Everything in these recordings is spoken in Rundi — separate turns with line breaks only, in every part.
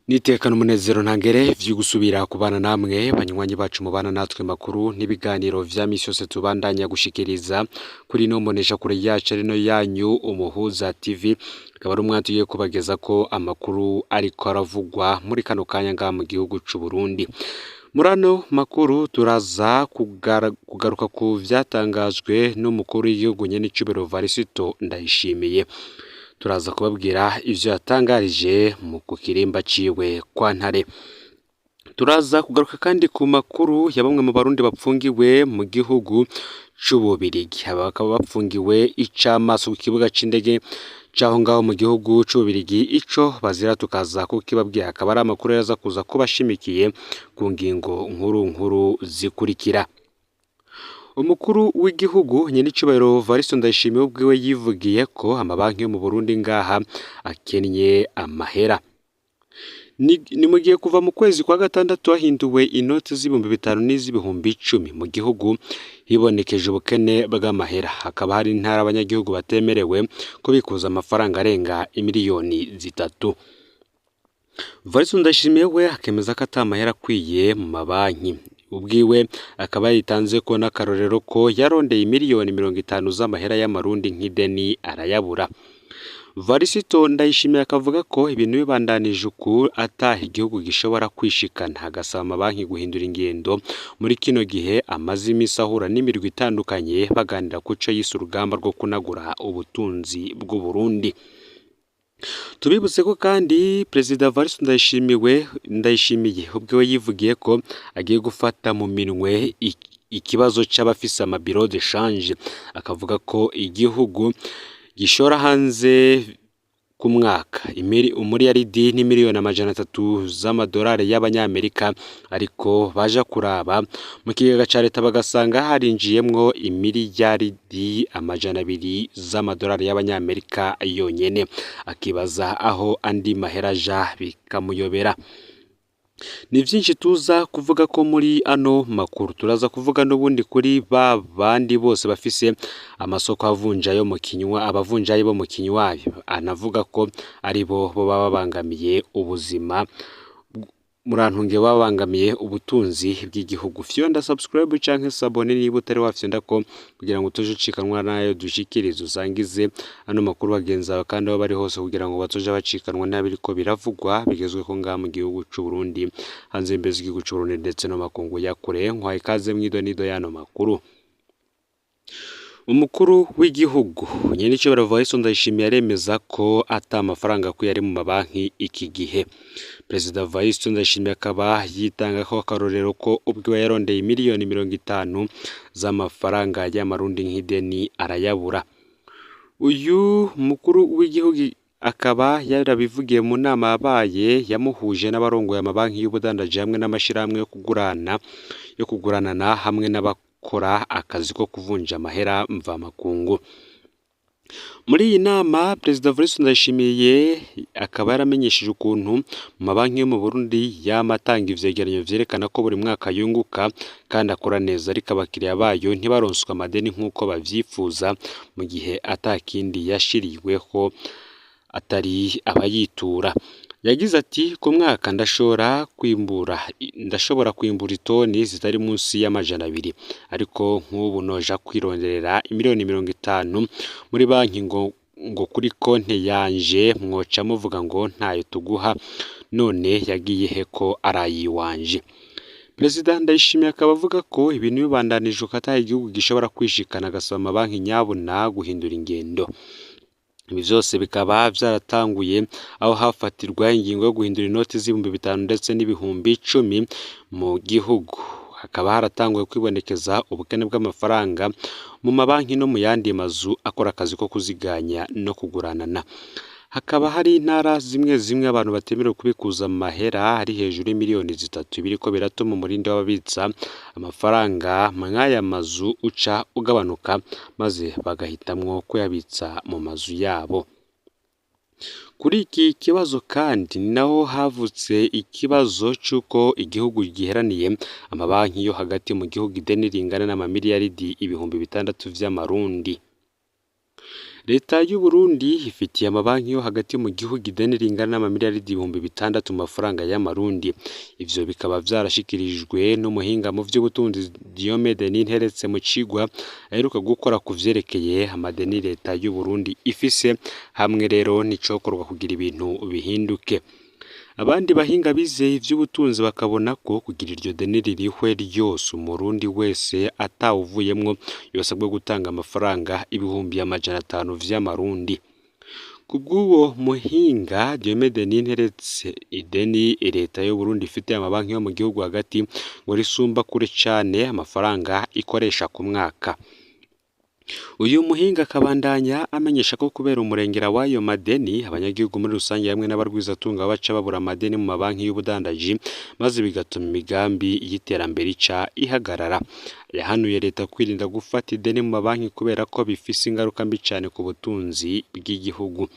Nitekana umunezero ntangere vyo gusubira kubana namwe banywanyi bacu mubana natwe makuru n'ibiganiro vya misi yose tubandanya gushikiriza kuri no mbonesha kure yacu rino yanyu Umuhuza TV akaba ari umwanzi ugiye kubageza ko amakuru ariko aravugwa muri kano kanya nga mu gihugu c'u Burundi. Murano makuru turaza kugaruka ku vyatangajwe n'umukuru w'igihugu nyene c'Ibero Varisito Ndayishimiye. Turaza kubabwira ivyo yatangarije mu kukirimba ciwe Kwa NTARE. Turaza kugaruka kandi ku makuru ya bamwe mu Barundi bapfungiwe mu gihugu c'Ububirigi. Bakaba bapfungiwe icamaso ku kibuga c'indege caho ngaho mu gihugu c'Ububirigi. Ico bazira tukaza kukibabwira, akaba ari amakuru yaza kuza kubashimikiye ku ngingo nkuru zikurikira. Umukuru w'igihugu nyene c'Ibero Varisito Ndayishimiye ubwiwe yivugiye ko amabanki yo mu Burundi ngaha akennye amahera. Ni mu gihe kuva mu kwezi kwa gatandatu hahinduwe inoti z'ibihumbi 5 n'iz'ibihumbi 10 mu gihugu hibonekeje ubukene bw'amahera. Hakaba hari intara abanyagihugu batemerewe kubikuza amafaranga arenga imiliyoni 3. Varisito Ndayishimiye we akemeza ko atamahera akwiye mu mabanki. Ubwiwe akaba yitanze ko n'akarorero ko yarondeye imiliyoni 50 z'amahera y'amarundi nk'ideni arayabura. Varisito Ndayishimiye akavuga ko ibintu bibandanije uku ataha igihugu gishobora kwishikana, hagasaba amabanki guhindura ingendo muri kino gihe amaze imisi ahura n'imirwi itandukanye baganira ku co yise urugamba rwo kunagura ubutunzi bw'u Burundi. Tubibutse ko kandi Perezida Varisito Ndayishimiye ubwiwe yivugiye ko agiye gufata mu minwe ikibazo c'abafise amabiro de change. Akavuga ko igihugu gishora hanze ku mwaka umuriyaridi n'imiliyoni 300 z'amadolari y'abanyamerika, ariko baja kuraba mu kigega ca leta bagasanga harinjiyemwo imiliyaridi 200 z'amadolari y'abanyamerika yonyene. Akibaza aho andi mahera aja bikamuyobera. Ni vyinshi tuza kuvuga ko muri ano makuru. Turaza kuvuga n'ubundi kuri bandi bose bafise amasoko avunjayo mu kinywa, abavunjayi bo mu kinywabi, anavuga ko ari bo baba babangamiye ubuzima, murantunge babangamiye ubutunzi bw'igihugu. Fyonda subscribe canke sabone niba utari wafyonda ko kugira ngo tuje cikanwa nayo dushikirize usangize ano makuru bagenza kandi abo bari hose kugira ngo batoje bacikanwa nabiriko biravugwa bigezwe ko nga mu gihugu c'u Burundi, hanze imbezi igihugu c'u Burundi ndetse no makungu ya kure. Nkwaye ikaze mwidonido yano makuru. Umukuru w'igihugu nyene c'Ibero Varisito Ndayishimiye aremeza ko ata amafaranga akwiye ari mu mabanki iki gihe. Perezida Varisito Ndayishimiye akaba yitanga ko akarorero ko ubwiwe yarondeye imiliyoni 50 z'amafaranga y'amarundi nk'ideni arayabura. Uyu mukuru w'igihugu akaba yarabivugiye mu nama yabaye yamuhuje n'abarongoye amabanki y'ubudandaji hamwe n'amashirahamwe yo kuguranana hamwe n'abakora akazi ko kuvunja amahera mvamakungu. Muri iyi nama Perezida Varisito Ndayishimiye akaba yaramenyesheje ukuntu mu mabanki yo mu Burundi yamatanga ivyegeranyo vyerekana ko buri mwaka yunguka kandi akora neza, ariko abakiriya bayo ntibaronswa amadeni nk'uko bavyifuza, mu gihe atakindi yashiriweho atari abayitura. Yagize ati ku mwaka ndashobora kwimbura itoni zitari munsi y'200, ariko nk'ubu noja kwironderera imiliyoni 50 muri banki ngo kuri konte yanje mwoca muvuga ngo ntayo tuguha, none yagiye he ko arayiwanje. Perezida Ndayishimiye akaba avuga ko ibintu bibandanije ukataha igihugu gishobora kwishikana, agasaba amabanki nyabuna guhindura ingendo. Ibi vyose bikaba vyaratanguye aho hafatirwa ingingo yo guhindura inoti z'ibihumbi 5 ndetse n'ibihumbi 10 mu gihugu. Hakaba haratanguye kwibonekeza ubukene bw'amafaranga mu mabanki no mu yandi mazu akora akazi ko kuziganya no kuguranana. Hakaba hari intara zimwe abantu batemerewe kubikuza amahera ari hejuru y'imiliyoni 3, biriko biratuma umurindi w'ababitsa amafaranga mw'aya mazu uca ugabanuka, maze bagahitamwo kuyabitsa mu mazu yabo. Kuri iki kibazo kandi naho havutse ikibazo c'uko igihugu giheraniye amabanki yo hagati mu gihugu ideni ringana n'amamiliyaridi 600 vy'amarundi. Leta y'u Burundi ifitiye amabanki yo hagati mu gihugu ideni ringana n'amamiliyaridi 600 mu mafaranga y'amarundi. Ivyo bikaba vyarashikirijwe n'umuhinga mu vy'ubutunzi Diomede Ninteretse mu cigwa aheruka gukora ku vyerekeye amadeni leta y'u Burundi ifise, hamwe rero n'icokorwa kugira ibintu bihinduke. Abandi bahinga bizeye ivy'ubutunzi bakabona ko kugira iryo deni ririhwe ryose umurundi wese atawuvuyemwo yosabwe gutanga amafaranga ibihumbi 500 vy'amarundi. Kubw'uwo muhinga Diomede Ninteretse, ideni leta y'u Burundi ifite amabanki yo mu gihugu hagati ngo risumba kure cane amafaranga ikoresha ku mwaka. Uyu muhinga akabandanya amenyesha ko kubera umurengera w'ayo madeni abanyagihugu muri rusange hamwe n'abarwizatunga baca babura amadeni mu mabanki y'ubudandaji, maze bigatuma imigambi y'iterambere ica ihagarara. Yahanuye leta kwirinda gufata ideni mu mabanki kubera ko bifise ingaruka mbi cane ku butunzi bw'igihugu.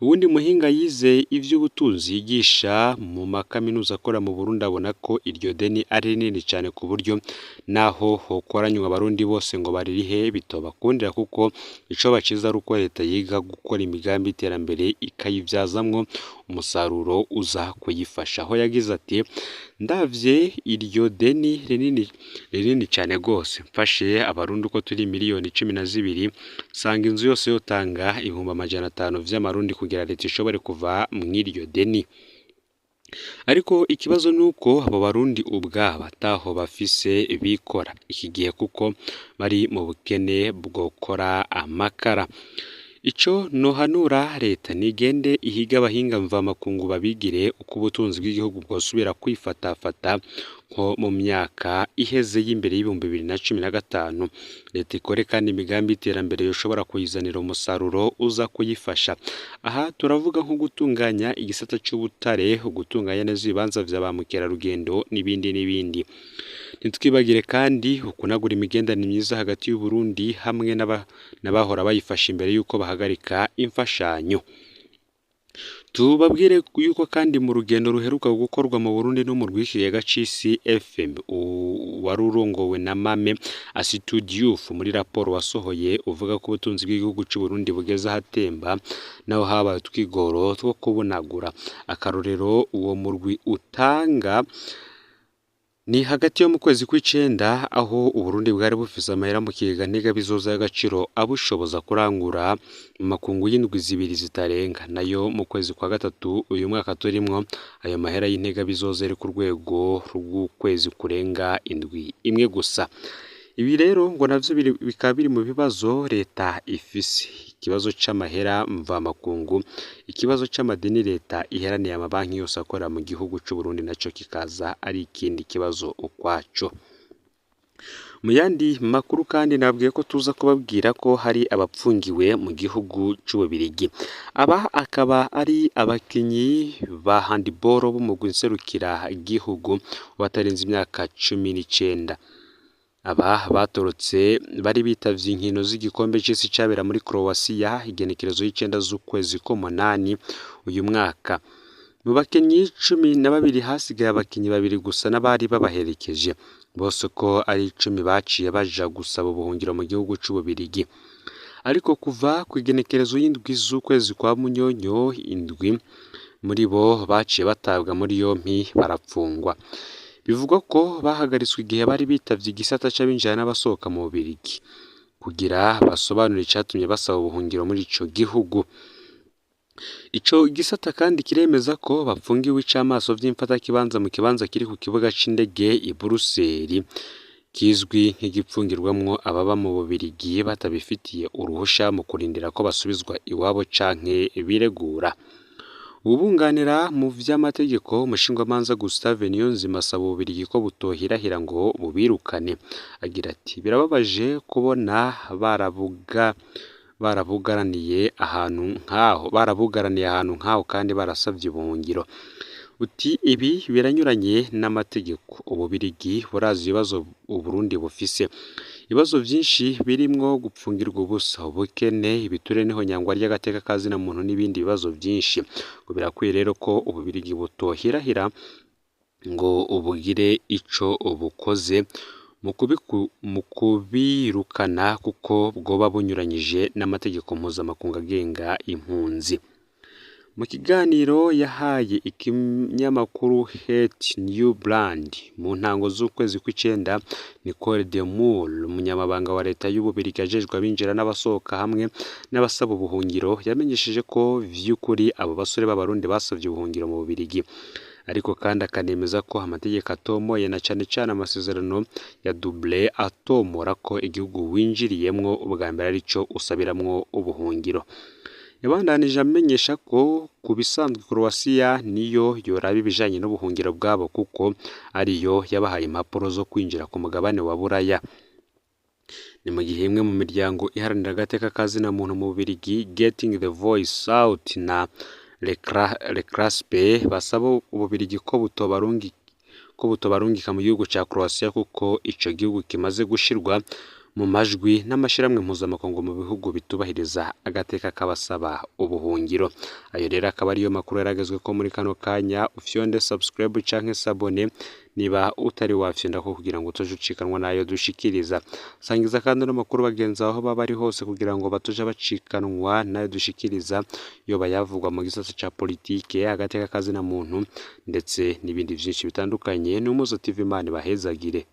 Uwundi muhinga yize ivy'ubutunzi yigisha mu makaminuza akora mu Burundi abona ko iryo deni ari rinini cane ku buryo naho hokoranywa abarundi bose ngo baririhe bitobakundira, kuko ico baciza ari uko leta yiga gukora imigambi y'iterambere ikayivyazamwo umusaruro uza kuyifasha. Aho yagize ati ndavye iryo deni rinini cane gose, mfashe abarundi uko turi miliyoni 12 sanga inzu yose yotanga 500 vy'amarundi kugira leta ishobore kuva mw'iryo deni. Ariko ikibazo nuko abo barundi ubwabo ataho bafise bikora iki gihe, kuko bari mu bukene bwokora amakara. Ico nohanura leta nigende ihiga abahinga mvamakungu babigire uko ubutunzi bw'igihugu bwosubira kwifatafata nko mu myaka iheze y'imbere y'ibihumbi 2015. Leta ikore kandi imigambi y'iterambere yoshobora kuyizanira umusaruro uza kuyifasha. Aha turavuga nko gutunganya igisata c'ubutare, gutunganya neza ibibanza vya ba mukerarugendo n'ibindi. Ntitwibagire kandi ukunagura imigenderanire myiza hagati y'u Burundi hamwe n'abahora bayifasha imbere yuko bahagarika imfashanyo. Tubabwire yuko kandi mu rugendo ruheruka gukorwa mu Burundi no mu rw'ikigega c'isi FM warurongowe na Mame Asitudiouf, muri raporo wasohoye uvuga ko ubutunzi bw'igihugu c'u Burundi bugeze ahatemba naho habaye twigoro two kubunagura. Akarorero uwo murwi utanga ni hagati yo mu kwezi kw'icenda, aho Uburundi bwari bufise amahera mu kigega ntega bizoza y'agaciro abushoboza kurangura mu makungu y'indwi zibiri zitarenga, nayo mu kwezi kwa gatatu uyu mwaka turimwo ayo mahera y'intega bizoza ari ku rwego rw'ukwezi kurenga indwi imwe gusa. Ibi rero ngo navyo bikaba biri mu bibazo leta ifise: ikibazo c'amahera mvamakungu, ikibazo c'amadeni leta iheraniye amabanki yose akora mu gihugu c'u Burundi, naco kikaza ari ikindi kibazo ukwaco. Mu yandi makuru kandi nabwiye ko tuza kubabwira ko hari abapfungiwe mu gihugu c'Ububirigi. Aba akaba ari abakinyi ba handball bo mu guserukira igihugu batarenze imyaka 19. Aba batorotse bari bitavye inkino z'igikombe c'isi cabera muri Croatia igenekerezo y'icenda z'ukwezi k'umunani uyu mwaka. Mu bakinyi 12 hasigaye abakinyi 2 gusa n'abari babaherekeje, bose ko ari 10 baciye baja gusaba ubuhungiro mu gihugu c'Ububirigi. Ariko kuva ku igenekerezo y'indwi z'ukwezi kwa Munyonyo, 7 muri bo baciye batabwa muri yompi barapfungwa. Bivugwa ko bahagaritswe igihe bari bitavye igisata c'abinjira n'abasohoka mu Bubirigi kugira basobanure icatumye basaba ubuhungiro muri ico gihugu. Ico gisata kandi kiremeza ko bapfungiwe icamaso vy'imfatakibanza mu kibanza kiri ku kibuga c'indege i Buruseli, kizwi nk'igipfungirwamwo ababa mu Bubirigi batabifitiye uruhusha mu kurindira ko basubizwa iwabo canke biregura. Ubunganira mu vy'amategeko umushingwamanza Gustave Niyonzima asaba Ububirigi ko butohirahira ngo bubirukane. Agira ati birababaje kubona barabugaraniye ahantu nk'aho kandi barasavye ubuhungiro. Uti ibi biranyuranye n'amategeko. Ububirigi burazi ibibazo Uburundi bufise, ibibazo vyinshi birimwo gupfungirwa ubusa, ubukene, ibiture niho nyangwa ry'agateka kazina muntu n'ibindi bibazo vyinshi. Ngo birakwiye rero ko Ububirigi butohirahira ngo ubugire ico ubukoze mu kubirukana kuko bwoba bunyuranyije n'amategeko mpuzamakungu agenga impunzi. Mu kiganiro yahaye ikinyamakuru Het New Brand mu ntango z'ukwezi kw'icenda, Nicole Demul, umunyamabanga wa leta y'Ububirigi ajejwe abinjira n'abasohoka hamwe n'abasaba ubuhungiro, yamenyesheje ko vy'ukuri abo basore b'Abarundi basavye ubuhungiro mu Bubirigi, ariko kandi akanemeza ko amategeko atomoye na cane cane amasezerano ya Dublin atomora ko igihugu winjiriyemwo ubwa mbere arico usabiramwo ubuhungiro. Yabandanije amenyesha ko ku bisanzwe Croatia niyo yoraba ibijanye n'ubuhungiro bwabo kuko ariyo yabahaye impapuro zo kwinjira ku mugabane wa Buraya. Ni mu gihe imwe mu miryango iharanira agateka kazina muntu mu Bubirigi, Getting the Voice Out na Reclaspe, basaba Ububirigi ko butobarungika mu gihugu ca Croatia kuko ico gihugu kimaze gushirwa mu majwi n'amashirahamwe mpuzamakungu mu bihugu bitubahiriza agateka k'abasaba ubuhungiro. Ayo rero akaba ariyo makuru yaragezwe ko muri kano kanya. Ufyonde subscribe canke sabone niba utari wafyonda ko kugira ngo utoje ucikanwa nayo dushikiriza. Sangiza kandi n'amakuru bagenzi aho baba ari hose kugira ngo batoje bacikanwa nayo dushikiriza, yoba yavugwa mu gisata ca politike, agateka kazina muntu ndetse n'ibindi vyinshi bitandukanye. Ni Umuzo TV, Imana ibahezagire.